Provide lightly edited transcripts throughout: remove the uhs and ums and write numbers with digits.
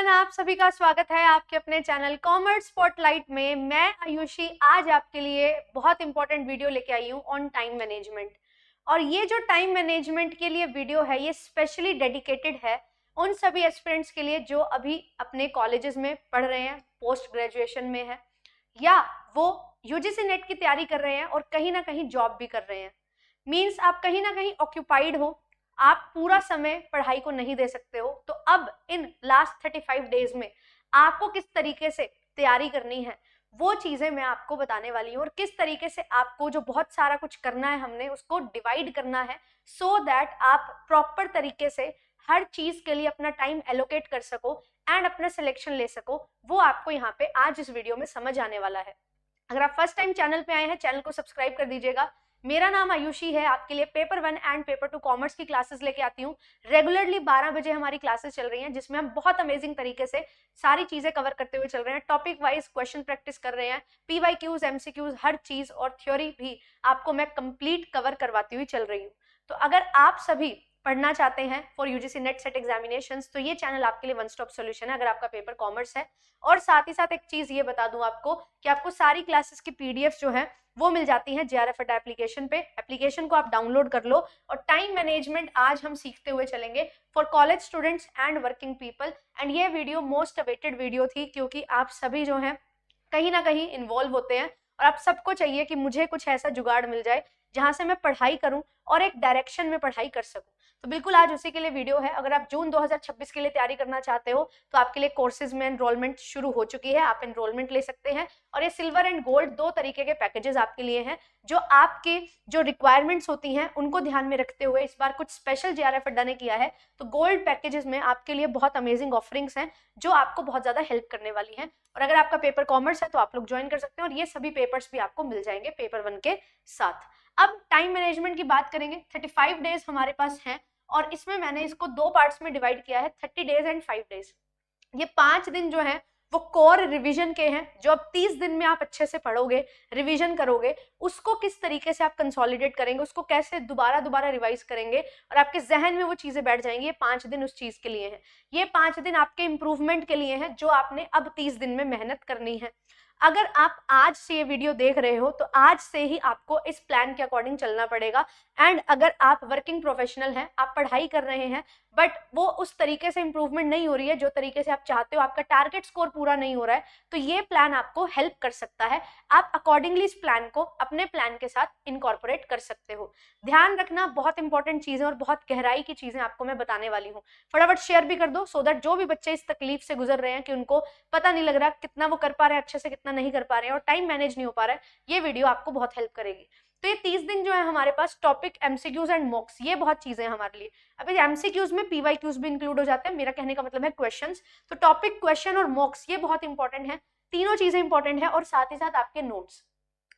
Everyone, आप सभी का स्वागत है आपके अपने चैनल कॉमर्स स्पॉटलाइट में। मैं आयुषी आज आपके लिए बहुत इंपॉर्टेंट वीडियो लेके आई हूँ ऑन टाइम मैनेजमेंट। और ये जो टाइम मैनेजमेंट के लिए वीडियो है ये स्पेशली डेडिकेटेड है उन सभी एस्पिरेंट्स के लिए जो अभी अपने कॉलेजेस में पढ़ रहे हैं, पोस्ट ग्रेजुएशन में है, या वो यूजीसी नेट की तैयारी कर रहे हैं और कहीं ना कहीं जॉब भी कर रहे हैं। मीन्स आप कहीं ना कहीं ऑक्यूपाइड हो, आप पूरा समय पढ़ाई को नहीं दे सकते हो। तो अब इन लास्ट 35 डेज में आपको किस तरीके से तैयारी करनी है वो चीजें मैं आपको बताने वाली हूँ, और किस तरीके से आपको जो बहुत सारा कुछ करना है हमने उसको डिवाइड करना है सो दैट आप प्रॉपर तरीके से हर चीज के लिए अपना टाइम एलोकेट कर सको एंड अपना सिलेक्शन ले सको। वो आपको यहाँ पे आज इस वीडियो में समझ आने वाला है। अगर आप फर्स्ट टाइम चैनल पे आए हैं, चैनल को सब्सक्राइब कर दीजिएगा। मेरा नाम आयुषी है, आपके लिए पेपर 1 एंड पेपर 2 कॉमर्स की क्लासेस लेके आती हूँ। रेगुलरली 12 बजे हमारी क्लासेस चल रही हैं जिसमें हम बहुत अमेजिंग तरीके से सारी चीजें कवर करते हुए चल रहे हैं। टॉपिक वाइज क्वेश्चन प्रैक्टिस कर रहे हैं, पीवाईक्यूज, एमसीक्यूज, हर चीज और थ्योरी भी आपको मैं कंप्लीट कवर करवाती हुई चल रही हूँ। तो अगर आप सभी पढ़ना चाहते हैं for UGC net set examinations तो ये चैनल आपके लिए वन स्टॉप सॉल्यूशन है अगर आपका पेपर कॉमर्स है। और साथ ही साथ एक चीज ये बता दूं आपको कि आपको सारी क्लासेस की पीडीएफ जो है वो मिल जाती है जेआरएफ अड्डा एप्लीकेशन पे। एप्लीकेशन को आप डाउनलोड कर लो। और टाइम मैनेजमेंट आज हम सीखते हुए चलेंगे for college students and working people. And ये वीडियो मोस्ट अवेटेड वीडियो थी क्योंकि आप सभी जो है कहीं ना कहीं इन्वॉल्व होते हैं और आप सबको चाहिए कि मुझे कुछ ऐसा जुगाड़ मिल जाए जहां से मैं पढ़ाई करूं और एक डायरेक्शन में पढ़ाई कर सकूं। तो बिल्कुल आज उसी के लिए वीडियो है। अगर आप जून 2026 के लिए तैयारी करना चाहते हो तो आपके लिए कोर्सेज में एनरोलमेंट शुरू हो चुकी है, आप एनरोलमेंट ले सकते हैं। और ये सिल्वर एंड गोल्ड दो तरीके के पैकेजेस आपके लिए हैं जो आपकी जो रिक्वायरमेंट्स होती हैं उनको ध्यान में रखते हुए इस बार कुछ स्पेशल जेआरएफ अड्डा ने किया है। तो गोल्ड पैकेजेस में आपके लिए बहुत अमेजिंग ऑफरिंग्स हैं जो आपको बहुत ज्यादा हेल्प करने वाली हैं। और अगर आपका पेपर कॉमर्स है तो आप लोग ज्वाइन कर सकते हैं और ये सभी पेपर्स भी आपको मिल जाएंगे पेपर 1 के साथ। अब टाइम मैनेजमेंट की बात करेंगे। 35 डेज हमारे पास हैं और इसमें मैंने इसको दो पार्ट्स में डिवाइड किया है, 30 डेज एंड 5 डेज। ये 5 दिन जो है वो कोर रिवीजन के हैं जो अब 30 दिन में आप अच्छे से पढ़ोगे, रिवीजन करोगे, उसको किस तरीके से आप कंसोलिडेट करेंगे, उसको कैसे दोबारा रिवाइज करेंगे और आपके जहन में वो चीजें बैठ जाएंगी। ये 5 दिन उस चीज के लिए हैं। ये 5 दिन आपके इंप्रूवमेंट के लिए हैं जो आपने अब 30 दिन में मेहनत करनी है। अगर आप आज से ये वीडियो देख रहे हो तो आज से ही आपको इस प्लान के अकॉर्डिंग चलना पड़ेगा। एंड अगर आप वर्किंग प्रोफेशनल हैं, आप पढ़ाई कर रहे हैं बट वो उस तरीके से इंप्रूवमेंट नहीं हो रही है जो तरीके से आप चाहते हो, आपका टारगेट स्कोर पूरा नहीं हो रहा है, तो ये प्लान आपको हेल्प कर सकता है। आप अकॉर्डिंगली इस प्लान को अपने प्लान के साथ इनकॉर्पोरेट कर सकते हो। ध्यान रखना बहुत इंपॉर्टेंट चीजें और बहुत गहराई की चीजें आपको मैं बताने वाली हूँ। फटाफट शेयर भी कर दो सो दैट जो भी बच्चे इस तकलीफ से गुजर रहे हैं कि उनको पता नहीं लग रहा कितना वो कर पा रहे हैं अच्छे से, कितना नहीं कर पा रहे हैं और टाइम मैनेज नहीं हो पा रहा है, ये वीडियो आपको बहुत हेल्प करेगी। तो ये 30 दिन जो है हमारे पास टॉपिक, एमसीक्यूज एंड मॉक्स, ये बहुत चीजें हैं हमारे लिए। अब एमसीक्यूज में पीवाईक्यूज भी इंक्लूड हो जाते हैं, मेरा कहने का मतलब है क्वेश्चंस। तो टॉपिक, क्वेश्चन और मॉक्स ये बहुत इंपॉर्टेंट है, तीनों चीजें इंपॉर्टेंट है। और साथ ही साथ आपके नोट्स,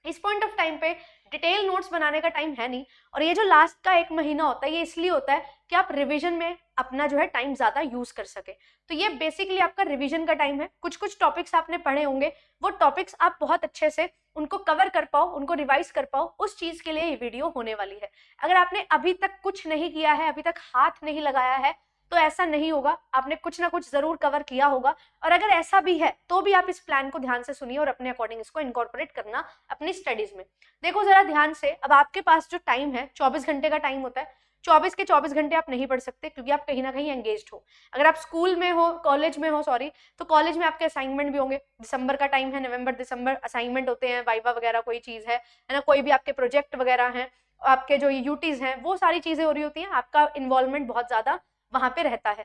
इस पॉइंट ऑफ टाइम पे डिटेल नोट्स बनाने का टाइम है नहीं। और ये जो लास्ट का एक महीना होता है ये इसलिए होता है कि आप रिवीजन में अपना जो है टाइम ज्यादा यूज कर सके। तो ये बेसिकली आपका रिवीजन का टाइम है। कुछ कुछ टॉपिक्स आपने पढ़े होंगे, वो टॉपिक्स आप बहुत अच्छे से उनको कवर कर पाओ, उनको रिवाइज कर पाओ, उस चीज के लिए ये वीडियो होने वाली है। अगर आपने अभी तक कुछ नहीं किया है, अभी तक हाथ नहीं लगाया है, तो ऐसा नहीं होगा, आपने कुछ ना कुछ जरूर कवर किया होगा। और अगर ऐसा भी है तो भी आप इस प्लान को ध्यान से सुनिए और अपने अकॉर्डिंग इसको इनकॉर्पोरेट करना अपनी स्टडीज में। देखो जरा ध्यान से, अब आपके पास जो टाइम है 24 घंटे का टाइम होता है। 24 के 24 घंटे आप नहीं पढ़ सकते क्योंकि आप कहीं ना कहीं एंगेज्ड हो। अगर आप स्कूल में हो, कॉलेज में हो, सॉरी, तो कॉलेज में आपके असाइनमेंट भी होंगे। दिसंबर का टाइम है, नवंबर दिसंबर असाइनमेंट होते हैं, वाइवा वगैरह कोई चीज है ना, कोई भी आपके प्रोजेक्ट वगैरह हैं, आपके जो यूटीज हैं, वो सारी चीजें हो रही होती हैं, आपका इन्वॉल्वमेंट बहुत ज्यादा वहां पे रहता है।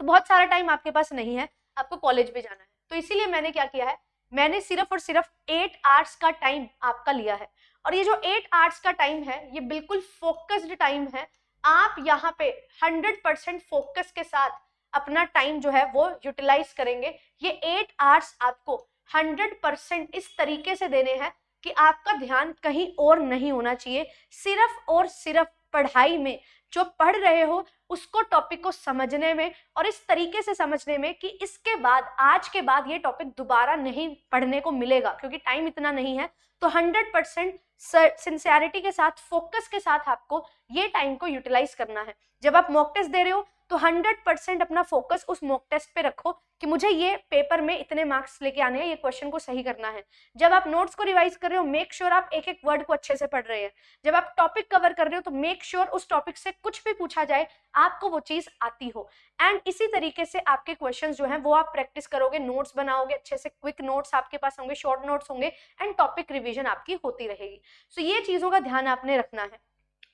तो बहुत सारा टाइम आपके पास नहीं है, आपको कॉलेज भी जाना है। तो इसीलिए मैंने क्या किया है, मैंने सिर्फ और सिर्फ 8 आवर्स का टाइम आपका लिया है। और ये जो 8 आवर्स का टाइम है ये बिल्कुल फोकस्ड टाइम है। आप यहाँ पे 100% फोकस के साथ अपना टाइम जो है वो यूटिलाइज करेंगे। ये 8 आवर्स आपको 100% इस तरीके से देने हैं कि आपका ध्यान कहीं और नहीं होना चाहिए, सिर्फ और सिर्फ पढ़ाई में। जो पढ़ रहे हो उसको, टॉपिक को समझने में और इस तरीके से समझने में कि इसके बाद, आज के बाद ये टॉपिक दोबारा नहीं पढ़ने को मिलेगा क्योंकि टाइम इतना नहीं है। तो 100% सिंसियरिटी के साथ, फोकस के साथ आपको ये टाइम को यूटिलाइज करना है। जब आप मॉक टेस्ट दे रहे हो तो 100% अपना फोकस उस मॉक टेस्ट पे रखो कि मुझे ये पेपर में इतने मार्क्स लेके आने हैं, ये क्वेश्चन को सही करना है। जब आप नोट्स को रिवाइज कर रहे हो, मेक श्योर आप एक एक वर्ड को अच्छे से पढ़ रहे हैं। जब आप टॉपिक कवर कर रहे हो तो मेक श्योर उस टॉपिक से कुछ भी पूछा जाए आपको वो चीज आती हो। एंड इसी तरीके से आपके क्वेश्चन जो हैं वो आप प्रैक्टिस करोगे, नोट्स बनाओगे अच्छे से, क्विक नोट्स आपके पास होंगे, शॉर्ट नोट्स होंगे एंड टॉपिक रिवीजन आपकी होती रहेगी। सो ये चीजों का ध्यान आपने रखना है।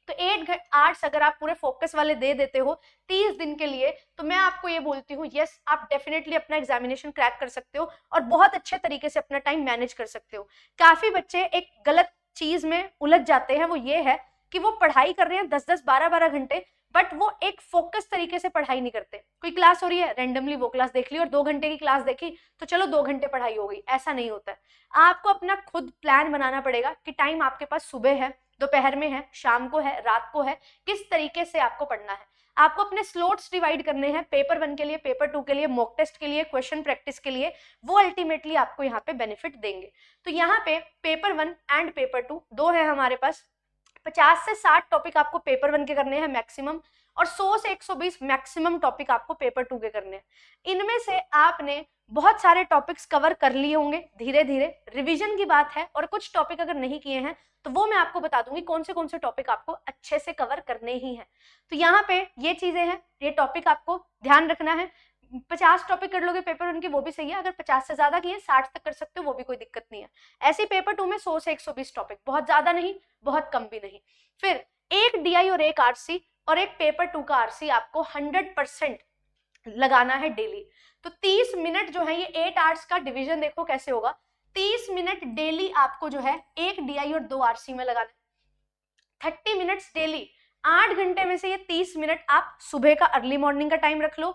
तो 8 आवर्स अगर आप पूरे फोकस वाले दे देते हो 30 दिन के लिए, तो मैं आपको ये बोलती हूँ यस, आप डेफिनेटली अपना एग्जामिनेशन क्रैक कर सकते हो और बहुत अच्छे तरीके से अपना टाइम मैनेज कर सकते हो। काफी बच्चे एक गलत चीज में उलझ जाते हैं, वो ये है कि वो पढ़ाई कर रहे हैं 10-10, 12-12 घंटे, बट वो एक फोकस तरीके से पढ़ाई नहीं करते। कोई क्लास हो रही है, रैंडमली वो क्लास देख ली और 2 घंटे की क्लास देखी तो चलो 2 घंटे पढ़ाई हो गई, ऐसा नहीं होता है। आपको अपना खुद प्लान बनाना पड़ेगा कि टाइम आपके पास सुबह है, दोपहर में है, शाम को है, रात को है, किस तरीके से आपको पढ़ना है। आपको अपने स्लॉट्स डिवाइड करने हैं, पेपर 1 के लिए, पेपर 2 के लिए, मॉक टेस्ट के लिए, क्वेश्चन प्रैक्टिस के लिए, वो अल्टीमेटली आपको यहाँ पे बेनिफिट देंगे। तो यहाँ पे पेपर 1 एंड पेपर 2 दो है हमारे पास। 50 से 60 टॉपिक आपको पेपर 1 के करने हैं मैक्सिमम, और 100 से 120 मैक्सिमम टॉपिक आपको पेपर 2 के करने हैं। इनमें से आपने बहुत सारे टॉपिक्स कवर कर लिए होंगे धीरे धीरे, रिवीजन की बात है, और कुछ टॉपिक अगर नहीं किए हैं तो वो मैं आपको बता दूंगी कौन से टॉपिक आपको अच्छे से कवर करने ही हैं। तो यहाँ पे ये चीजें हैं, ये टॉपिक आपको ध्यान रखना है। 50 टॉपिक कर लोगे पेपर 1 के वो भी सही है, अगर 50 से ज्यादा किए 60 तक कर सकते हो वो भी कोई दिक्कत नहीं है। ऐसे पेपर 2 में 100 से 120 टॉपिक, बहुत ज्यादा नहीं बहुत कम भी नहीं। फिर एक डीआई और एक आरसी और एक पेपर 2 का आरसी आपको 100% लगाना है डेली। तो 30 मिनट जो है, ये 8 आवर्स का डिवीजन देखो कैसे होगा। 30 मिनट डेली आपको जो है एक डीआई और 2 आरसी में लगाना है। 30 मिनट्स डेली, 8 घंटे में से ये 30 मिनट आप सुबह का अर्ली मॉर्निंग का टाइम रख लो,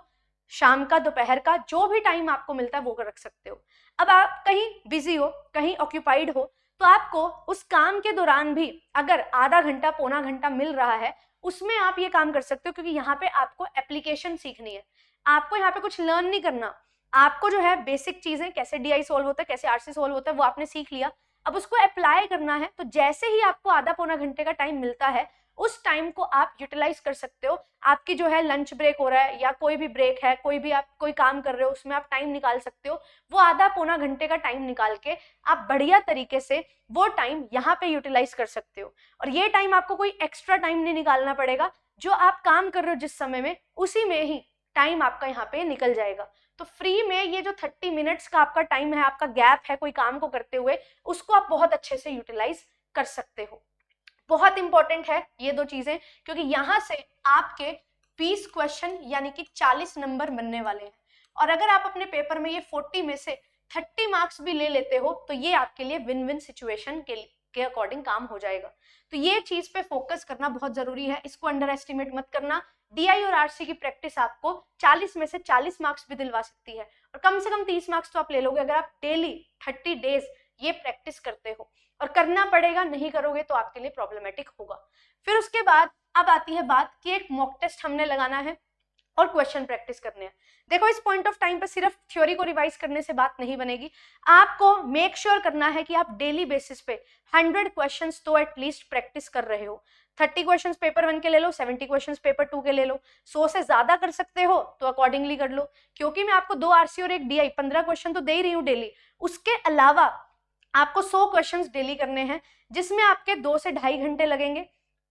शाम का, दोपहर का, जो भी टाइम आपको मिलता है वो रख सकते हो। अब आप कहीं बिजी हो, कहीं ऑक्यूपाइड हो, तो आपको उस काम के दौरान भी अगर आधा घंटा, पौना घंटा मिल रहा है, उसमें आप ये काम कर सकते हो, क्योंकि यहाँ पे आपको एप्लीकेशन सीखनी है। आपको यहाँ पे कुछ लर्न नहीं करना, आपको जो है बेसिक चीजें, कैसे डीआई सॉल्व होता है, कैसे आरसी सॉल्व होता है, वो आपने सीख लिया। अब उसको अप्लाई करना है, तो जैसे ही आपको आधा पौना घंटे का टाइम मिलता है, उस टाइम को आप यूटिलाइज कर सकते हो। आपकी जो है लंच ब्रेक हो रहा है या कोई भी ब्रेक है, कोई भी आप कोई काम कर रहे हो, उसमें आप टाइम निकाल सकते हो। वो आधा पौना घंटे का टाइम निकाल के आप बढ़िया तरीके से वो टाइम यहाँ पे यूटिलाइज कर सकते हो। और ये टाइम आपको कोई एक्स्ट्रा टाइम नहीं निकालना पड़ेगा, जो आप काम कर रहे हो जिस समय में, उसी में ही टाइम आपका यहाँ पे निकल जाएगा। तो फ्री में ये जो 30 मिनट्स का आपका टाइम है, आपका गैप है कोई काम को करते हुए, उसको आप बहुत अच्छे से यूटिलाइज कर सकते हो। बहुत इंपॉर्टेंट है ये दो चीजें, क्योंकि यहाँ से आपके 20 क्वेश्चन यानी कि 40 नंबर बनने वाले हैं। और अगर आप अपने पेपर में ये 40 में से 30 मार्क्स भी ले लेते हो, तो ये आपके लिए विन विन सिचुएशन के अकॉर्डिंग काम हो जाएगा। तो ये चीज पे फोकस करना बहुत जरूरी है, इसको अंडर एस्टिमेट मत करना। डीआई और आरसी की प्रैक्टिस आपको 40 में से 40 मार्क्स भी दिलवा सकती है, और कम से कम 30 मार्क्स तो आप ले लोगे अगर आप डेली 30 डेज ये प्रैक्टिस करते हो। और करना पड़ेगा, नहीं करोगे तो आपके लिए प्रॉब्लमेटिक होगा। फिर उसके बाद अब आती है बात कि एक मॉक टेस्ट हमने लगाना है और क्वेश्चन प्रैक्टिस करने हैं। देखो, इस पॉइंट ऑफ टाइम पे सिर्फ थ्योरी को रिवाइज करने से बात नहीं बनेगी, आपको मेक श्योर करना है कि आप डेली बेसिस पे 100 क्वेश्चंस तो एटलीस्ट प्रैक्टिस कर रहे हो। 30 क्वेश्चंस पेपर 1 के ले लो, 70 क्वेश्चंस पेपर 2 के ले लो। 100 से ज्यादा कर सकते हो तो अकॉर्डिंगली कर लो, क्योंकि मैं आपको 2 आरसी और एक डीआई 15 क्वेश्चन तो दे ही रही हूँ डेली। उसके अलावा आपको 100 क्वेश्चंस डेली करने हैं, जिसमें आपके 2 से 2.5 घंटे लगेंगे।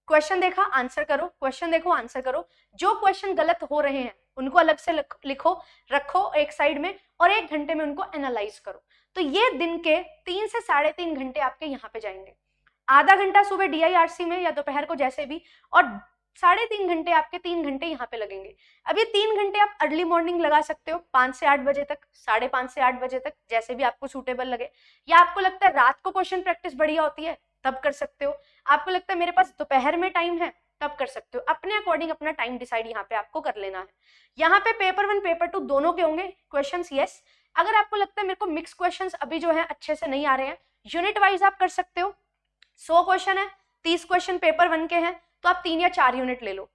क्वेश्चन देखा, आंसर करो, क्वेश्चन देखो, आंसर करो। जो क्वेश्चन गलत हो रहे हैं उनको अलग से लिखो, रखो एक साइड में, और 1 घंटे में उनको एनालाइज करो। तो ये दिन के 3 से 3.5 घंटे आपके यहाँ पे जाएंगे। आधा घंटा सुबह डीआई आरसी में या दोपहर को जैसे भी, और 3.5 घंटे आपके 3 घंटे यहाँ पे लगेंगे। अब ये 3 घंटे आप अर्ली मॉर्निंग लगा सकते हो, 5 से 8 बजे तक, 5:30 से 8 बजे तक, जैसे भी आपको सूटेबल लगे। या आपको लगता है रात को क्वेश्चन प्रैक्टिस बढ़िया होती है, तब कर सकते हो। आपको लगता है मेरे पास दोपहर में टाइम है, तब कर सकते हो। अपने अकॉर्डिंग अपना टाइम डिसाइड यहाँ पे आपको कर लेना है। यहाँ पे पेपर 1 पेपर 2 दोनों के होंगे क्वेश्चंस। यस, अगर आपको लगता है मेरे को मिक्स क्वेश्चंस अभी जो है अच्छे से नहीं आ रहे हैं, यूनिट वाइज आप कर सकते हो। 100 क्वेश्चन है, 30 क्वेश्चन पेपर 1 के हैं, तो आप 3 या 4 यूनिट ले लो।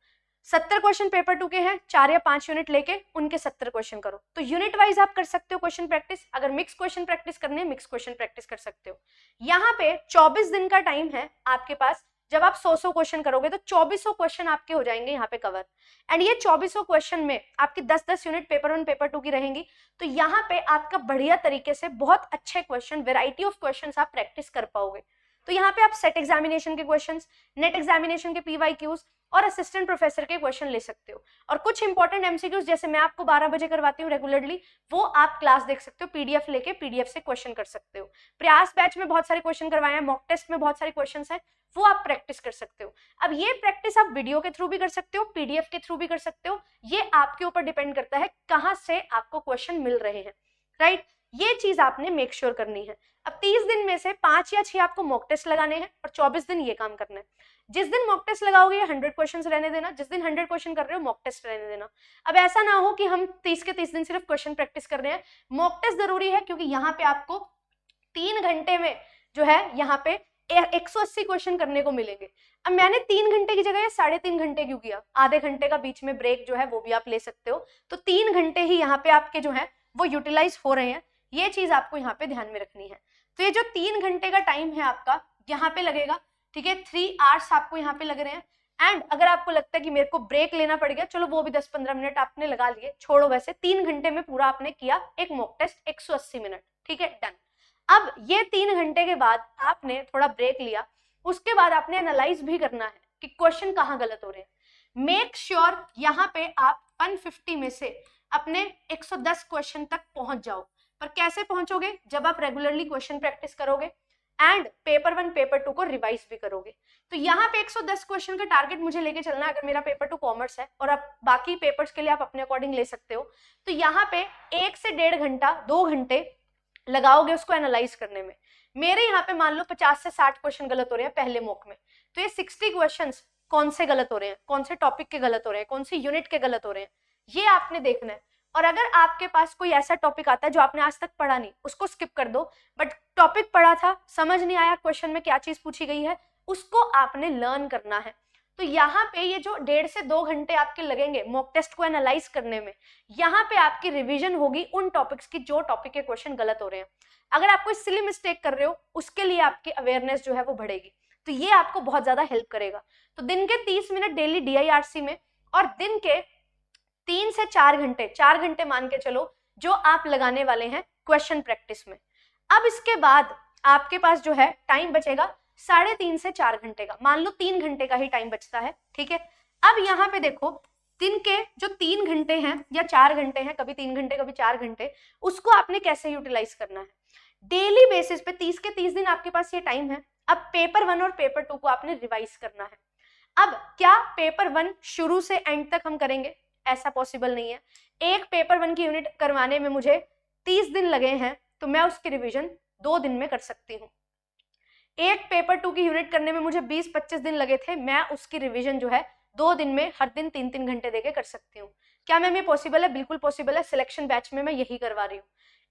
70 क्वेश्चन पेपर 2 के हैं, 4 या 5 यूनिट लेके उनके 70 क्वेश्चन करो। तो यूनिट वाइज आप कर सकते हो क्वेश्चन प्रैक्टिस। अगर मिक्स क्वेश्चन प्रैक्टिस करने हैं, मिक्स क्वेश्चन प्रैक्टिस कर सकते हो। यहाँ पे 24 दिन का टाइम है आपके पास, जब आप 100 क्वेश्चन करोगे तो 2400 क्वेश्चन आपके हो जाएंगे यहाँ पे कवर। एंड ये 2400 क्वेश्चन में आपकी 10-10 यूनिट पेपर 1 पेपर 2 की रहेंगी। तो यहाँ पे आपका बढ़िया तरीके से बहुत अच्छे क्वेश्चन, वेराइटी ऑफ क्वेश्चन आप प्रैक्टिस कर पाओगे। तो यहाँ पे आप सेट एग्जामिनेशन के क्वेश्चंस, नेट एग्जामिनेशन के पीवाईक्यूज और असिस्टेंट प्रोफेसर के क्वेश्चन ले सकते हो। और कुछ इंपॉर्टेंट एमसीक्यूज जैसे मैं आपको 12 बजे करवाती हूँ रेगुलरली, वो आप क्लास देख सकते हो, पीडीएफ लेके पीडीएफ से क्वेश्चन कर सकते हो। प्रयास बैच में बहुत सारे क्वेश्चन करवाए हैं, मॉक टेस्ट में बहुत सारे क्वेश्चन हैं, वो आप प्रैक्टिस कर सकते हो। अब ये प्रैक्टिस आप वीडियो के थ्रू भी कर सकते हो, पीडीएफ के थ्रू भी कर सकते हो, ये आपके ऊपर डिपेंड करता है कहाँ से आपको क्वेश्चन मिल रहे हैं, राइट। ये चीज आपने मेक श्योर करनी है। अब 30 दिन में से 5 या 6 आपको मॉक टेस्ट लगाने हैं और 24 दिन ये काम करना है। जिस दिन मॉक टेस्ट लगाओगे 100 क्वेश्चंस रहने देना, जिस दिन 100 क्वेश्चन कर रहे हो मॉक टेस्ट रहने देना। अब ऐसा ना हो कि हम 30 के 30 दिन सिर्फ क्वेश्चन प्रैक्टिस कर रहे हैं। मॉक टेस्ट जरूरी है क्योंकि यहाँ पे आपको 3 घंटे में जो है यहाँ पे 180 क्वेश्चन करने को मिलेंगे। अब मैंने 3 घंटे की जगह 3.5 घंटे क्यों किया, आधे घंटे का बीच में ब्रेक जो है वो भी आप ले सकते हो। तो 3 घंटे ही यहाँ पे आपके जो है वो यूटिलाइज हो रहे हैं, ये चीज आपको यहाँ पे ध्यान में रखनी है। तो ये जो 3 घंटे का टाइम है आपका यहाँ पे लगेगा, ठीक है, 3 आवर्स आपको यहाँ पे लग रहे हैं। एंड अगर आपको लगता है कि मेरे को ब्रेक लेना पड़ गया, चलो वो भी 10-15 मिनट आपने लगा लिए, छोड़ो, वैसे 3 घंटे में पूरा आपने किया एक मॉक टेस्ट 180 मिनट, ठीक है, डन। अब ये 3 घंटे के बाद आपने थोड़ा ब्रेक लिया, उसके बाद आपने एनालाइज भी करना है कि क्वेश्चन कहाँ गलत हो रहे हैं। मेक श्योर यहाँ पे आप 150 में से अपने 110 क्वेश्चन तक पहुंच जाओ। पर कैसे पहुंचोगे, जब आप रेगुलरली क्वेश्चन प्रैक्टिस करोगे एंड पेपर 1 पेपर 2 को रिवाइज भी करोगे। तो यहाँ पे 110 क्वेश्चन का टारगेट मुझे लेके चलना है। अगर मेरा पेपर 2 कॉमर्स है और आप बाकी पेपर्स के लिए आप अपने अकॉर्डिंग ले सकते हो, तो यहाँ पे 1 से 1.5 घंटा 2 घंटे लगाओगे उसको एनालाइज करने में। मेरे यहाँ पे मान लो 50 से 60 क्वेश्चन गलत हो रहे हैं पहले मॉक में, तो ये 60 क्वेश्चंस कौन से गलत हो रहे हैं, कौन से टॉपिक के गलत हो रहे हैं, कौन सी यूनिट के गलत हो रहे हैं, ये आपने देखना है। और अगर आपके पास कोई ऐसा टॉपिक आता है जो आपने आज तक पढ़ा नहीं, उसको स्किप कर दो, बट टॉपिक पढ़ा था, समझ नहीं आया क्वेश्चन में क्या चीज पूछी गई है, उसको आपने लर्न करना है। तो यहाँ पे ये जो 1.5 से 2 घंटे आपके लगेंगे मॉक टेस्ट को एनालाइज करने में, यहाँ पे आपकी रिवीजन होगी उन टॉपिक्स की जो टॉपिक के क्वेश्चन गलत हो रहे हैं। अगर आप कोई सिली मिस्टेक कर रहे हो, उसके लिए आपकी अवेयरनेस जो है वो बढ़ेगी, तो ये आपको बहुत ज्यादा हेल्प करेगा। तो दिन के 30 मिनट डेली DIRC में और दिन के 3 से 4 घंटे, 4 घंटे मान के चलो जो आप लगाने वाले हैं क्वेश्चन प्रैक्टिस में। अब इसके बाद आपके पास जो है टाइम बचेगा 3.5 से 4 घंटे का, मान लो 3 घंटे का ही टाइम बचता है, ठीक है। अब यहाँ पे देखो दिन के जो 3 घंटे हैं या 4 घंटे हैं, कभी 3 घंटे कभी 4 घंटे, उसको आपने कैसे यूटिलाइज करना है। डेली बेसिस पे 30 के 30 दिन आपके पास ये टाइम है। अब पेपर 1 और पेपर 2 को आपने रिवाइज करना है। अब क्या पेपर 1 शुरू से एंड तक हम करेंगे, ऐसा पॉसिबल नहीं है। एक पेपर 1 की यूनिट करवाने में मुझे 30 दिन लगे हैं, तो मैं उसकी रिवीजन 2 दिन में कर सकती हूँ। एक पेपर 2 की यूनिट करने में मुझे 20-25 दिन लगे थे, मैं उसकी रिवीजन जो है 2 दिन में हर दिन 3-3 घंटे देके कर सकती हूँ। क्या मैम ये पॉसिबल है? बिल्कुल पॉसिबल है। सिलेक्शन बैच में मैं यही करवा रही हूँ।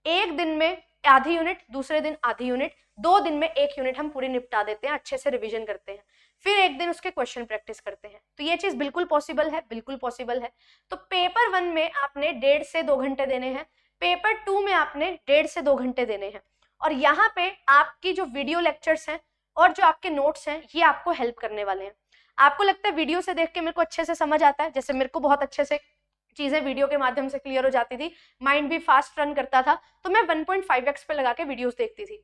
एक दिन में आधी यूनिट, दूसरे दिन आधी यूनिट, 2 दिन में एक यूनिट हम पूरी निपटा देते हैं, अच्छे से रिवीजन करते हैं, फिर एक दिन उसके क्वेश्चन प्रैक्टिस करते हैं। तो ये चीज बिल्कुल पॉसिबल है, बिल्कुल पॉसिबल है। तो पेपर 1 में आपने 1.5 से 2 घंटे देने हैं, पेपर 2 में आपने 1.5 से 2 घंटे देने हैं। और यहाँ पे आपकी जो वीडियो लेक्चर्स हैं और जो आपके नोट्स हैं, ये आपको हेल्प करने वाले हैं। आपको लगता है वीडियो से देख के मेरे को अच्छे से समझ आता है, जैसे मेरे को बहुत अच्छे से चीजें वीडियो के माध्यम से क्लियर हो जाती थी, माइंड भी फास्ट रन करता था, तो मैं 1.5x पे लगा के वीडियोस देखती थी,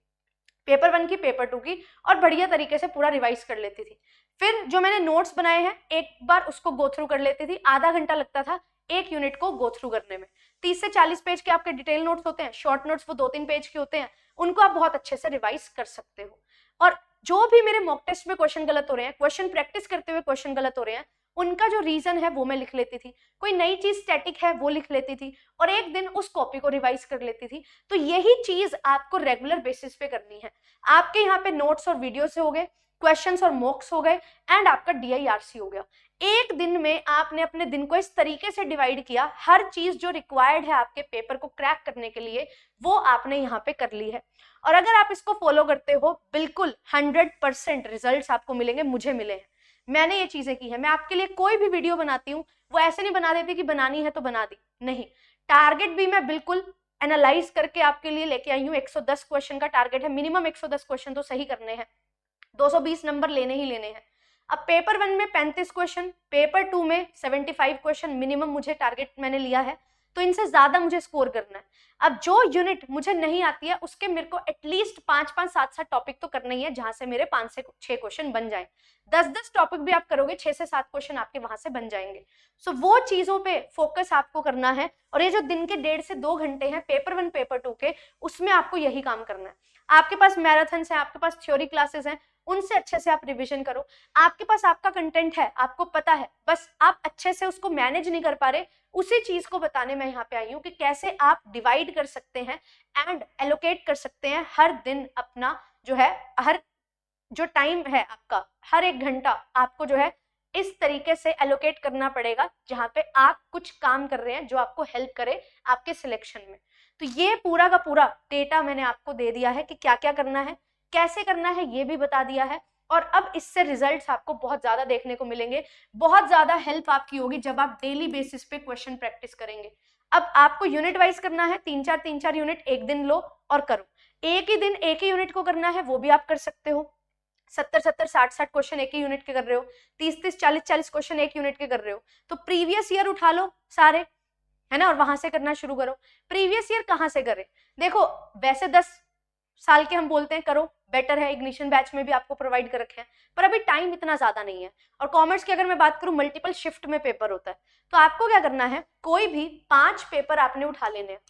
पेपर 1 की पेपर 2 की, और बढ़िया तरीके से पूरा रिवाइज कर लेती थी। फिर जो मैंने नोट्स बनाए हैं एक बार उसको गो थ्रू कर लेती थी, आधा घंटा लगता था एक यूनिट को गो थ्रू करने में। 30 से 40 पेज के आपके डिटेल नोट्स होते हैं, शॉर्ट नोट्स वो 2-3 पेज के होते हैं, उनको आप बहुत अच्छे से रिवाइज कर सकते हो। और जो भी मेरे मॉक टेस्ट में क्वेश्चन गलत हो रहे हैं, क्वेश्चन प्रैक्टिस करते हुए क्वेश्चन गलत हो रहे हैं, उनका जो रीजन है वो मैं लिख लेती थी, कोई नई चीज स्टैटिक है वो लिख लेती थी, और एक दिन उस कॉपी को रिवाइज कर लेती थी। तो यही चीज आपको रेगुलर बेसिस पे करनी है। आपके यहाँ पे नोट्स और वीडियो से हो गए, क्वेश्चंस और मॉक्स हो गए, एंड आपका DIRC हो गया। एक दिन में आपने अपने दिन को इस तरीके से डिवाइड किया, हर चीज जो रिक्वायर्ड है आपके पेपर को क्रैक करने के लिए वो आपने यहाँ पे कर ली है। और अगर आप इसको फॉलो करते हो, बिल्कुल 100% रिजल्ट्स आपको मिलेंगे, मुझे मिले हैं, मैंने ये चीजें की है। मैं आपके लिए कोई भी वीडियो बनाती हूँ वो ऐसे नहीं बना देती कि बनानी है तो बना दी, नहीं, टारगेट भी मैं बिल्कुल एनालाइज करके आपके लिए लेके आई हूँ। 110 क्वेश्चन का टारगेट है, मिनिमम 110 क्वेश्चन तो सही करने हैं, 220 नंबर लेने ही लेने हैं। अब पेपर 1 में 35 क्वेश्चन, पेपर 2 में 75 क्वेश्चन मिनिमम मुझे टारगेट मैंने लिया है, तो इनसे ज्यादा मुझे स्कोर करना है। अब जो यूनिट मुझे नहीं आती है उसके मेरे को एटलीस्ट 5-5, 7-7 टॉपिक तो करना ही है जहां से मेरे 5 से 6 क्वेश्चन बन जाएं। 10-10 टॉपिक भी आप करोगे, 6 से 7 क्वेश्चन आपके वहां से बन जाएंगे। सो वो चीजों पे फोकस आपको करना है। और ये जो दिन के 1.5 से 2 घंटे हैं पेपर 1 पेपर 2 के, उसमें आपको यही काम करना है। आपके पास मैराथन है, आपके पास थ्योरी क्लासेस हैं, उनसे अच्छे से आप रिवीजन करो। आपके पास आपका कंटेंट है, आपको पता है, बस आप अच्छे से उसको मैनेज नहीं कर पा रहे, उसी चीज को बताने मैं यहाँ पे आई हूँ कि कैसे आप डिवाइड कर सकते हैं एंड एलोकेट कर सकते हैं हर दिन अपना जो है, हर जो टाइम है आपका, हर 1 घंटा आपको जो है इस तरीके से एलोकेट करना पड़ेगा जहां पे आप कुछ काम कर रहे हैं जो आपको हेल्प करे आपके सिलेक्शन में। तो ये पूरा का पूरा डेटा मैंने आपको दे दिया है कि क्या क्या करना है, कैसे करना है, ये भी बता दिया है। और अब इससे रिजल्ट्स आपको बहुत ज्यादा देखने को मिलेंगे, बहुत ज्यादा हेल्प आपकी होगी जब आप डेली बेसिस पे क्वेश्चन प्रैक्टिस करेंगे। अब आपको यूनिट वाइज करना है, 3-4 यूनिट एक दिन लो और करो। एक ही दिन एक ही यूनिट को करना है, वो भी आप कर सकते हो। 70-70, 60-60 क्वेश्चन एक ही यूनिट के कर रहे हो, 30-30, 40-40 क्वेश्चन एक यूनिट के कर रहे हो, तो प्रीवियस ईयर उठा लो सारे, है ना, और वहां से करना शुरू करो। प्रीवियस ईयर कहाँ से करें? देखो, वैसे 10 साल के हम बोलते हैं करो, बेटर है, इग्निशन बैच में भी आपको प्रोवाइड कर रखे हैं, पर अभी टाइम इतना ज्यादा नहीं है। और कॉमर्स की अगर मैं बात करूं, मल्टीपल शिफ्ट में पेपर होता है, तो आपको क्या करना है, कोई भी 5 पेपर आपने उठा लेने हैं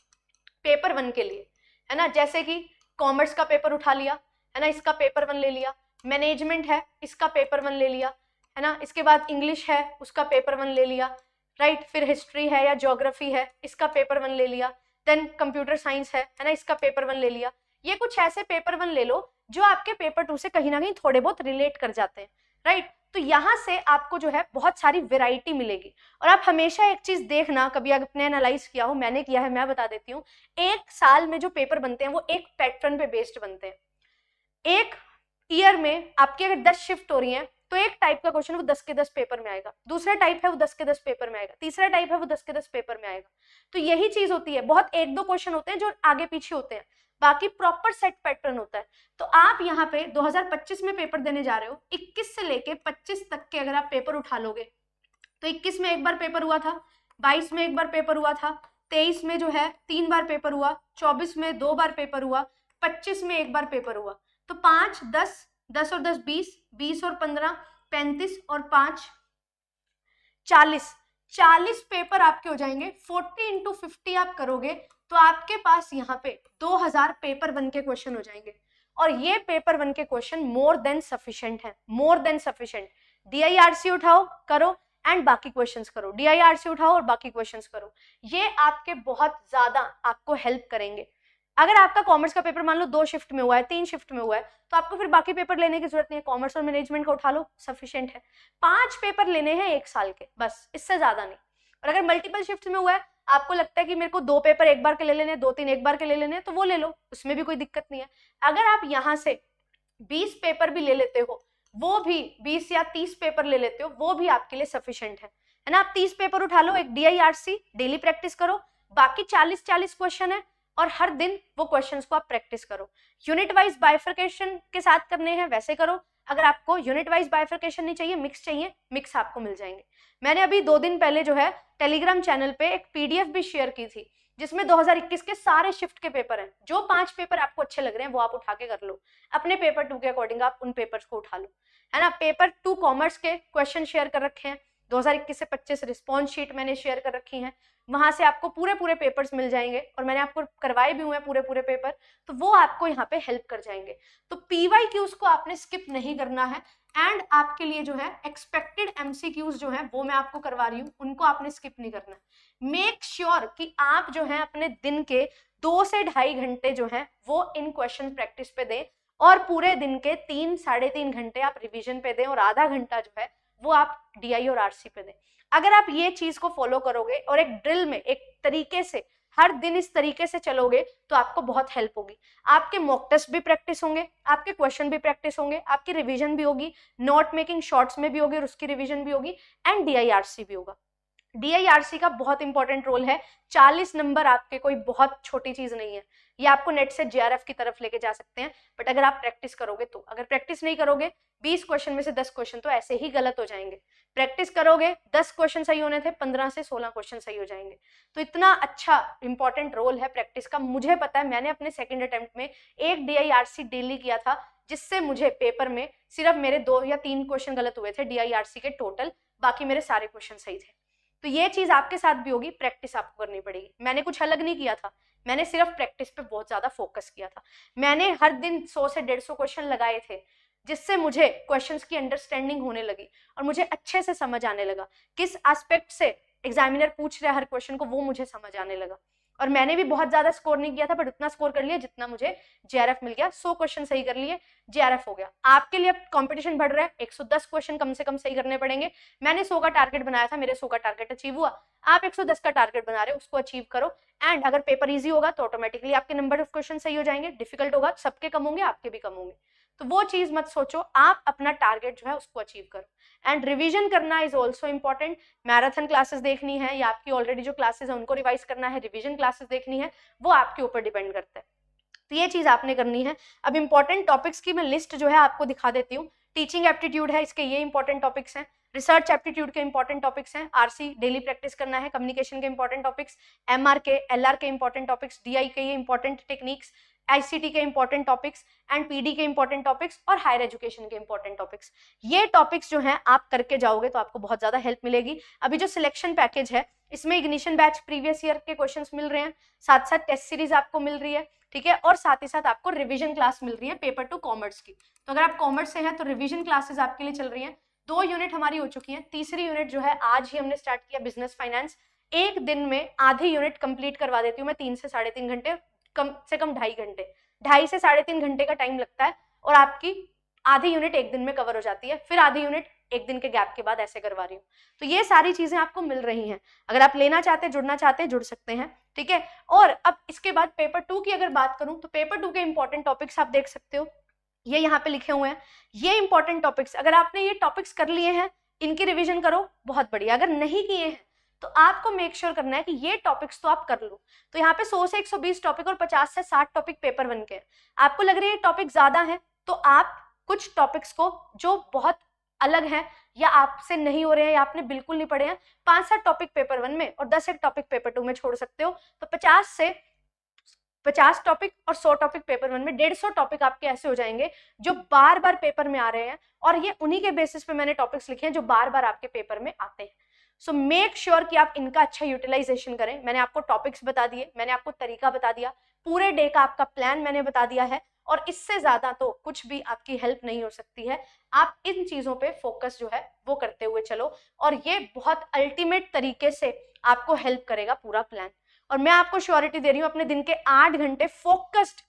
पेपर 1 के लिए, है ना। जैसे कि कॉमर्स का पेपर उठा लिया, है ना, इसका पेपर 1 ले लिया, मैनेजमेंट है, इसका पेपर 1 ले लिया, है ना, इसके बाद इंग्लिश है, उसका पेपर 1 ले लिया, राइट। फिर हिस्ट्री है या ज्योग्राफी है, इसका पेपर 1 ले लिया। देन कंप्यूटर साइंस है ना, इसका पेपर 1 ले लिया। ये कुछ ऐसे पेपर 1 ले लो जो आपके पेपर 2 से कहीं ना कहीं थोड़े बहुत रिलेट कर जाते हैं, राइट। तो यहाँ से आपको जो है बहुत सारी वेराइटी मिलेगी। और आप हमेशा एक चीज देखना, कभी आपने एनालाइज किया हो, मैंने किया है, मैं बता देती हूँ, एक साल में जो पेपर बनते हैं वो एक पैटर्न पे बेस्ड बनते हैं। एक ईयर में आपकी अगर 10 शिफ्ट हो रही है तो एक टाइप का क्वेश्चन वो 10 के 10 पेपर में आएगा, दूसरा टाइप है वो 10 के 10 पेपर में आएगा, तीसरा टाइप है वो 10 के 10 पेपर में आएगा। तो यही चीज होती है, बहुत 1-2 क्वेश्चन होते हैं जो आगे पीछे होते हैं, बाकी प्रॉपर सेट पैटर्न होता है। तो आप यहाँ पे 2025 में पेपर देने जा रहे हो, 21 से लेके 25 तक के अगर आप पेपर उठा लोगे तो 21 में एक बार पेपर हुआ था, 22 में एक बार पेपर हुआ था, 23 में जो है 3 बार पेपर हुआ, 24 में 2 बार पेपर हुआ, 25 में एक बार पेपर हुआ। तो 5, 10, 10 और 10 20, 20 और 15 35 और 5 40, 40 पेपर आपके हो जाएंगे। 40 इंटू 50 आप करोगे तो आपके पास यहाँ पे 2000 पेपर 1 के क्वेश्चन हो जाएंगे। और ये पेपर 1 के क्वेश्चन मोर देन सफिशिएंट है, मोर देन सफिशिएंट। DIRC उठाओ, करो, एंड बाकी क्वेश्चंस करो, DIRC उठाओ और बाकी क्वेश्चंस करो। ये आपके बहुत ज्यादा आपको हेल्प करेंगे। अगर आपका कॉमर्स का पेपर मान लो 2 शिफ्ट में हुआ है, 3 शिफ्ट में हुआ है, तो आपको फिर बाकी पेपर लेने की जरूरत नहीं है, कॉमर्स और मैनेजमेंट का उठा लो, सफिशिएंट है। 5 पेपर लेने हैं 1 साल के, बस, इससे ज्यादा नहीं। और अगर मल्टीपल शिफ्ट में हुआ है, आपको लगता है कि मेरे को 2 पेपर एक बार के ले लेने, 2-3 एक बार के ले लेने, तो वो ले लो, उसमें भी कोई दिक्कत नहीं है। अगर आप यहाँ से 20 पेपर भी ले लेते हो, वो भी 20 या 30 पेपर ले लेते हो, वो भी आपके लिए सफिशिएंट है ना। आप 30 पेपर उठा लो, एक DIRC डेली प्रैक्टिस करो, बाकी 40-40 क्वेश्चन है और हर दिन वो क्वेश्चंस को आप प्रैक्टिस करो। यूनिट वाइज बाइफर्केशन के साथ करने हैं वैसे करो, अगर आपको यूनिट वाइज बाइफर्केशन नहीं चाहिए, मिक्स चाहिए, मिक्स आपको मिल जाएंगे। मैंने अभी 2 दिन पहले जो है टेलीग्राम चैनल पे एक PDF भी शेयर की थी जिसमें 2021 के सारे शिफ्ट के पेपर हैं। जो 5 पेपर आपको अच्छे लग रहे हैं वो आप उठा के कर लो, अपने पेपर 2 के अकॉर्डिंग आप उन पेपर्स को उठा लो, है ना। पेपर 2 कॉमर्स के क्वेश्चन शेयर कर रखे हैं, 2021 से 25 रिस्पॉन्स शीट मैंने शेयर कर रखी हैं, वहां से आपको पूरे पेपर्स मिल जाएंगे और मैंने आपको करवाए भी हुए हैं पूरे पेपर, तो वो आपको यहाँ पे हेल्प कर जाएंगे। तो PYQs को आपने स्किप नहीं करना है एंड आपके लिए जो है एक्सपेक्टेड MCQs जो है वो मैं आपको करवा रही हूँ, उनको आपने स्किप नहीं करना है। मेक श्योर कि आप जो है अपने दिन के 2 से 2.5 घंटे जो है वो इन क्वेश्चन प्रैक्टिस पे दें और पूरे दिन के 3-3.5 घंटे आप रिवीजन पे दें और आधा घंटा जो है वो आप DI और RC पे दें। अगर आप ये चीज को फॉलो करोगे और एक ड्रिल में एक तरीके से हर दिन इस तरीके से चलोगे तो आपको बहुत हेल्प होगी। आपके मॉक टेस्ट भी प्रैक्टिस होंगे, आपके क्वेश्चन भी प्रैक्टिस होंगे, आपकी रिवीजन भी होगी, नोट मेकिंग शॉर्ट्स में भी होगी और उसकी रिवीजन भी होगी, एंड DIRC भी होगा। DIRC का बहुत इंपॉर्टेंट रोल है। 40 नंबर आपके कोई बहुत छोटी चीज नहीं है, ये आपको नेट से JRF की तरफ लेके जा सकते हैं, बट अगर आप प्रैक्टिस करोगे तो। अगर प्रैक्टिस नहीं करोगे 20 क्वेश्चन में से 10 क्वेश्चन तो ऐसे ही गलत हो जाएंगे। प्रैक्टिस करोगे 10 क्वेश्चन सही होने थे, 15 से 16 क्वेश्चन सही हो जाएंगे। तो इतना अच्छा इंपॉर्टेंट रोल है प्रैक्टिस का। मुझे पता है, मैंने अपने सेकंड अटेम्प्ट में एक DIRC डेली किया था, जिससे मुझे पेपर में सिर्फ मेरे 2 या 3 क्वेश्चन गलत हुए थे DIRC के टोटल, बाकी मेरे सारे क्वेश्चन सही थे। तो ये चीज आपके साथ भी होगी, प्रैक्टिस आपको करनी पड़ेगी। मैंने कुछ अलग नहीं किया था, मैंने सिर्फ प्रैक्टिस पे बहुत ज्यादा फोकस किया था। मैंने हर दिन 100 से 150 क्वेश्चन लगाए थे, जिससे मुझे क्वेश्चंस की अंडरस्टैंडिंग होने लगी और मुझे अच्छे से समझ आने लगा किस एस्पेक्ट से एग्जामिनर पूछ रहा है हर क्वेश्चन को, वो मुझे समझ आने लगा। और मैंने भी बहुत ज्यादा स्कोर नहीं किया था, बट उतना स्कोर कर लिया जितना मुझे JRF मिल गया। 100 क्वेश्चन सही कर लिए, JRF हो गया। आपके लिए अब कंपटीशन बढ़ रहा है, 110 क्वेश्चन कम से कम सही करने पड़ेंगे। मैंने 100 का टारगेट बनाया था, मेरे 100 का टारगेट अचीव हुआ। आप 110 का टारगेट बना रहे हो, उसको अचीव करो। एंड अगर पेपर ईजी होगा तो ऑटोमेटिकली आपके नंबर ऑफ क्वेश्चन सही हो जाएंगे। डिफिकल्ट होगा, सबके कम होंगे, आपके भी कम होंगे। तो वो चीज मत सोचो, आप अपना टारगेट जो है उसको अचीव करो। एंड रिवीजन करना is also important. Marathon classes देखनी है या आपकी ऑलरेडी जो क्लासेस है उनको रिवाइज करना है, रिवीजन क्लासेस देखनी है, वो आपके ऊपर डिपेंड करता है। तो ये चीज आपने करनी है। अब इंपॉर्टेंट टॉपिक्स की मैं लिस्ट जो है आपको दिखा देती हूँ। टीचिंग एप्टीट्यूड है, इसके ये इंपॉर्टेंट टॉपिक्स हैं। रिसर्च एप्टीट्यूड के इंपॉर्टेंट टॉपिक्स हैं। RC डेली प्रैक्टिस करना है। कम्युनिकेशन के इंपॉर्टेंट टॉपिक्स, MR के, LR के इंपॉर्टेंट टॉपिक्स, DI के ये इंपॉर्टेंट टेक्निक्स, ICT के इंपॉर्टेंट टॉपिक्स एंड PD के इंपॉर्टेंट टॉपिक्स और हायर एजुकेशन के इंपॉर्टेंट टॉपिक्स। ये टॉपिक्स जो हैं आप करके जाओगे तो आपको बहुत ज्यादा हेल्प मिलेगी। अभी जो सिलेक्शन पैकेज है इसमें इग्निशन बैच प्रीवियस ईयर के क्वेश्चंस मिल रहे हैं, साथ साथ टेस्ट सीरीज आपको मिल रही है, ठीक है, और साथ ही साथ आपको रिवीजन क्लास मिल रही है पेपर टू कॉमर्स की। तो अगर आप कॉमर्स से हैं तो रिवीजन क्लासेस आपके लिए चल रही हैं। 2 यूनिट हमारी हो चुकी हैं, तीसरी यूनिट जो है आज ही हमने स्टार्ट किया, बिजनेस फाइनेंस। एक दिन में आधी यूनिट कंप्लीट करवा देती हूँ मैं, 3 से 3.5 घंटे, कम से कम 2.5 घंटे, 2.5 से 3.5 घंटे का टाइम लगता है, और आपकी आधी यूनिट एक दिन में कवर हो जाती है, फिर आधी यूनिट एक दिन के गैप के बाद ऐसे करवा रही हूँ। तो ये सारी चीजें आपको मिल रही हैं। अगर आप लेना चाहते हैं, जुड़ना चाहते हैं, जुड़ सकते हैं, ठीक है। और अब इसके बाद पेपर 2 की अगर बात करूं तो पेपर 2 के इंपॉर्टेंट टॉपिक्स आप देख सकते हो, ये यहाँ पे लिखे हुए हैं। ये इंपॉर्टेंट टॉपिक्स, अगर आपने ये टॉपिक्स कर लिए हैं, इनकी रिवीजन करो, बहुत बढ़िया। अगर नहीं किए हैं तो आपको मेक श्योर करना है कि ये टॉपिक्स तो आप कर लो। तो यहाँ पे 100 से 120 टॉपिक और 50 से 60 टॉपिक पेपर 1 के हैं। आपको लग रही है टॉपिक ज्यादा है, तो आप कुछ टॉपिक्स को जो बहुत अलग है या आपसे नहीं हो रहे हैं या आपने बिल्कुल नहीं पढ़े हैं, 5-7 टॉपिक पेपर 1 में और 10 एक टॉपिक पेपर 2 में छोड़ सकते हो। तो 50 टॉपिक और 100 टॉपिक पेपर 1 में, 150 टॉपिक आपके ऐसे हो जाएंगे जो बार बार पेपर में आ रहे हैं, और ये उन्हीं के बेसिस पे मैंने टॉपिक्स लिखे हैं जो बार बार आपके पेपर में आते हैं। सो मेक श्योर कि आप इनका अच्छा यूटिलाइजेशन करें। मैंने आपको टॉपिक्स बता दिए, मैंने आपको तरीका बता दिया, पूरे डे का आपका प्लान मैंने बता दिया है, और इससे ज्यादा तो कुछ भी आपकी हेल्प नहीं हो सकती है। आप इन चीजों पे फोकस जो है वो करते हुए चलो, और ये बहुत अल्टीमेट तरीके से आपको हेल्प करेगा पूरा प्लान। और मैं आपको श्योरिटी दे रही हूँ, अपने दिन के 8 घंटे फोकस्ड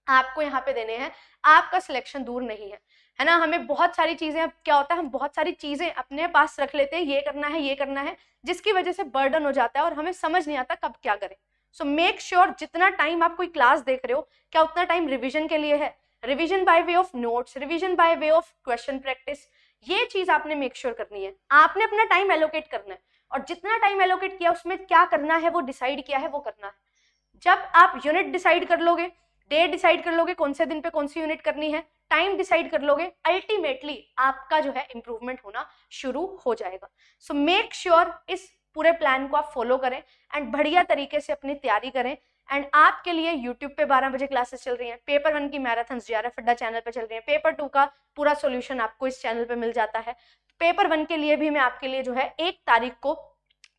आपको यहाँ पे देने हैं। आपका सिलेक्शन दूर नहीं है ना। हमें बहुत सारी चीजें, क्या होता है, हम बहुत सारी चीजें अपने पास रख लेते हैं, ये करना है, ये करना है, जिसकी वजह से बर्डन हो जाता है और हमें समझ नहीं आता कब क्या करें। सो मेक श्योर जितना टाइम आप कोई क्लास देख रहे हो, क्या उतना टाइम रिविजन के लिए है, revision by way of notes, revision by way of question practice. ये चीज आपने मेक श्योर करनी है। आपने अपना टाइम एलोकेट करना है, और जितना टाइम एलोकेट किया उसमें क्या करना है वो डिसाइड किया है वो करना है। जब आप यूनिट डिसाइड कर लोगे, डे डिसाइड कर लोगे, कौन से दिन पे कौन सी यूनिट करनी है, टाइम डिसाइड कर लोगे, अल्टीमेटली आपका जो है इंप्रूवमेंट होना शुरू हो जाएगा। सो मेक श्योर इस पूरे प्लान को आप फॉलो करें एंड बढ़िया तरीके से अपनी तैयारी करें। एंड आपके लिए YouTube पे 12 बजे क्लासेस चल रही हैं। पेपर 1 की मैराथन JRF अड्डा चैनल पे चल रही है। पेपर 2 का पूरा सॉल्यूशन आपको इस चैनल पे मिल जाता है। पेपर 1 के लिए भी मैं आपके लिए जो है 1 तारीख को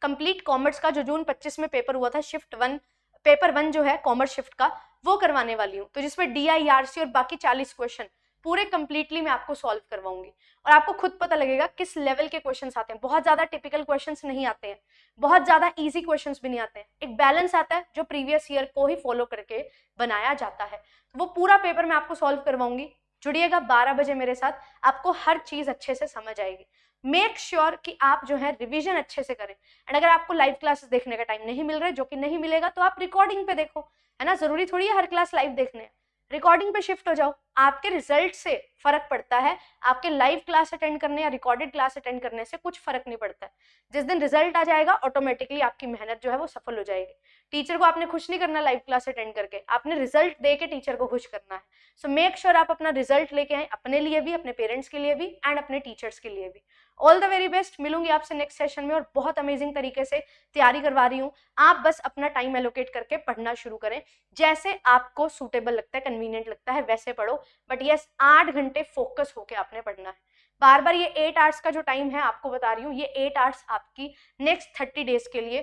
कंप्लीट कॉमर्स का, जो जून 25 में पेपर हुआ था, शिफ्ट 1, पेपर 1 जो है कॉमर्स शिफ्ट का, वो करवाने वाली हूँ। तो जिसमें DIRC और बाकी 40 क्वेश्चन पूरे कंप्लीटली मैं आपको सॉल्व करवाऊंगी, और आपको खुद पता लगेगा किस लेवल के क्वेश्चंस आते हैं। बहुत ज्यादा टिपिकल क्वेश्चंस नहीं आते हैं, बहुत ज्यादा इजी क्वेश्चंस भी नहीं आते हैं, एक बैलेंस आता है जो प्रीवियस ईयर को ही फॉलो करके बनाया जाता है। तो वो पूरा पेपर मैं आपको सॉल्व करवाऊंगी। जुड़िएगा 12 बजे मेरे साथ, आपको हर चीज अच्छे से समझ आएगी। मेक श्योर कि आप जो है रिवीजन अच्छे से करें। एंड अगर आपको लाइव क्लासेस देखने का टाइम नहीं मिल रहा है, जो कि नहीं मिलेगा, तो आप रिकॉर्डिंग पे देखो, है ना। जरूरी थोड़ी है हर क्लास लाइव देखने, रिकॉर्डिंग पे शिफ्ट हो जाओ। आपके रिजल्ट से फर्क पड़ता है, आपके लाइव क्लास अटेंड करने या रिकॉर्डेड क्लास अटेंड करने से कुछ फर्क नहीं पड़ता है। जिस दिन रिजल्ट आ जाएगा ऑटोमेटिकली आपकी मेहनत जो है वो सफल हो जाएगी। टीचर को आपने खुश नहीं करना लाइव क्लास अटेंड करके, आपने रिजल्ट दे के टीचर को खुश करना है। सो मेक श्योर आप अपना रिजल्ट लेके आए, अपने लिए भी, अपने पेरेंट्स के लिए भी एंड अपने टीचर्स के लिए भी। All the very best. मिलूंगी आपसे नेक्स्ट सेशन में और बहुत अमेजिंग तरीके से तैयारी करवा रही हूँ। आप बस अपना टाइम एलोकेट करके पढ़ना शुरू करें, जैसे आपको सूटेबल लगता है, कन्वीनियंट लगता है वैसे पढ़ो, बट यस 8 घंटे फोकस होके आपने पढ़ना है। बार बार ये 8 आवर्स का जो टाइम है आपको बता रही हूँ, ये 8 आवर्स आपकी नेक्स्ट 30 डेज के लिए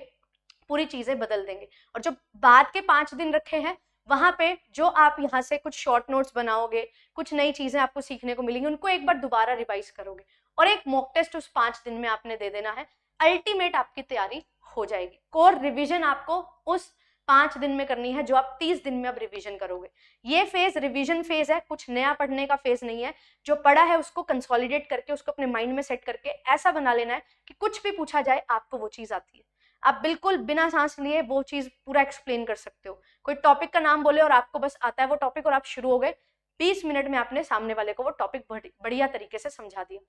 पूरी चीजें बदल देंगे। और जो बाद के 5 दिन रखे हैं वहां पे जो आप यहाँ से कुछ शॉर्ट नोट्स बनाओगे, कुछ नई चीजें आपको सीखने को मिलेंगी, उनको एक बार दोबारा रिवाइज करोगे और एक मॉक टेस्ट उस 5 दिन में आपने दे देना है। अल्टीमेट आपकी तैयारी हो जाएगी। कोर रिवीजन आपको उस 5 दिन में करनी है जो आप 30 दिन में अब रिवीजन करोगे। ये फेज रिवीजन फेज है, कुछ नया पढ़ने का फेज नहीं है। जो पढ़ा है उसको कंसोलिडेट करके, उसको अपने माइंड में सेट करके ऐसा बना लेना है कि कुछ भी पूछा जाए आपको वो चीज आती है। आप बिल्कुल बिना सांस लिए वो चीज पूरा एक्सप्लेन कर सकते हो। कोई टॉपिक का नाम बोले और आपको बस आता है वो टॉपिक और आप शुरू हो गए, 20 मिनट में आपने सामने वाले को वो टॉपिक बढ़िया तरीके से समझा दिया।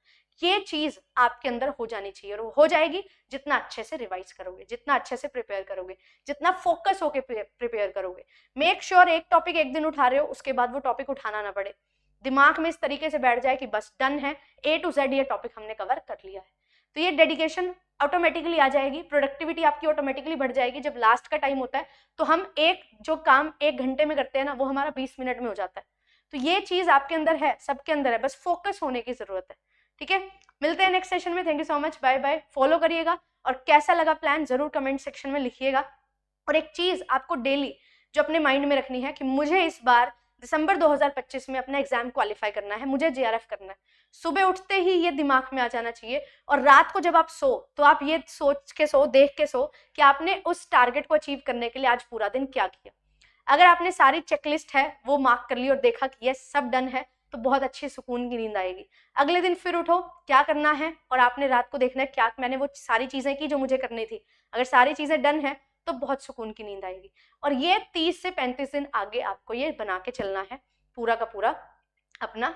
ये चीज आपके अंदर हो जानी चाहिए और वो हो जाएगी जितना अच्छे से रिवाइज करोगे, जितना अच्छे से प्रिपेयर करोगे, जितना फोकस होके प्रिपेयर करोगे। मेक श्योर एक टॉपिक एक दिन उठा रहे हो उसके बाद वो टॉपिक उठाना ना पड़े, दिमाग में इस तरीके से बैठ जाए कि बस डन है, A to Z ये टॉपिक हमने कवर कर लिया है। तो ये डेडिकेशन ऑटोमेटिकली आ जाएगी, प्रोडक्टिविटी आपकी ऑटोमेटिकली बढ़ जाएगी। जब लास्ट का टाइम होता है तो हम एक जो काम 1 घंटे में करते हैं ना, वो हमारा 20 मिनट में हो जाता है। तो ये चीज आपके अंदर है, सबके अंदर है, बस फोकस होने की जरूरत है। ठीक है, मिलते हैं नेक्स्ट सेशन में। Thank you so much, bye bye. Follow करिएगा और कैसा लगा प्लान जरूर कमेंट सेक्शन में लिखिएगा। और एक चीज आपको डेली जो अपने माइंड में रखनी है कि मुझे इस बार दिसंबर 2025 में अपना एग्जाम क्वालिफाई करना है, मुझे JRF करना है। सुबह उठते ही ये दिमाग में आ जाना चाहिए और रात को जब आप सो तो आप ये सोच के सो, देख के सो कि आपने उस टारगेट को अचीव करने के लिए आज पूरा दिन क्या किया। अगर आपने सारी चेकलिस्ट है वो मार्क कर ली और देखा कि ये सब डन है तो बहुत अच्छी सुकून की नींद आएगी। अगले दिन फिर उठो, क्या करना है और आपने रात को देखना है क्या मैंने वो सारी चीजें की जो मुझे करनी थी। अगर सारी चीजें डन है तो बहुत सुकून की नींद आएगी। और ये 30 से 35 दिन आगे आपको ये बना के चलना है पूरा का पूरा अपना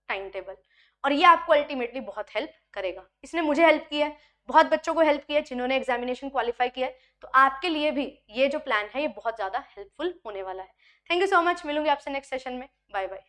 टाइम टेबल, और ये आपको अल्टीमेटली बहुत हेल्प करेगा। इसने मुझे हेल्प किया है, बहुत बच्चों को हेल्प किया है जिन्होंने एग्जामिनेशन क्वालिफाई किया है। तो आपके लिए भी ये जो प्लान है ये बहुत ज्यादा हेल्पफुल होने वाला है। थैंक यू सो मच, मिलूंगी आपसे नेक्स्ट सेशन में। Bye bye.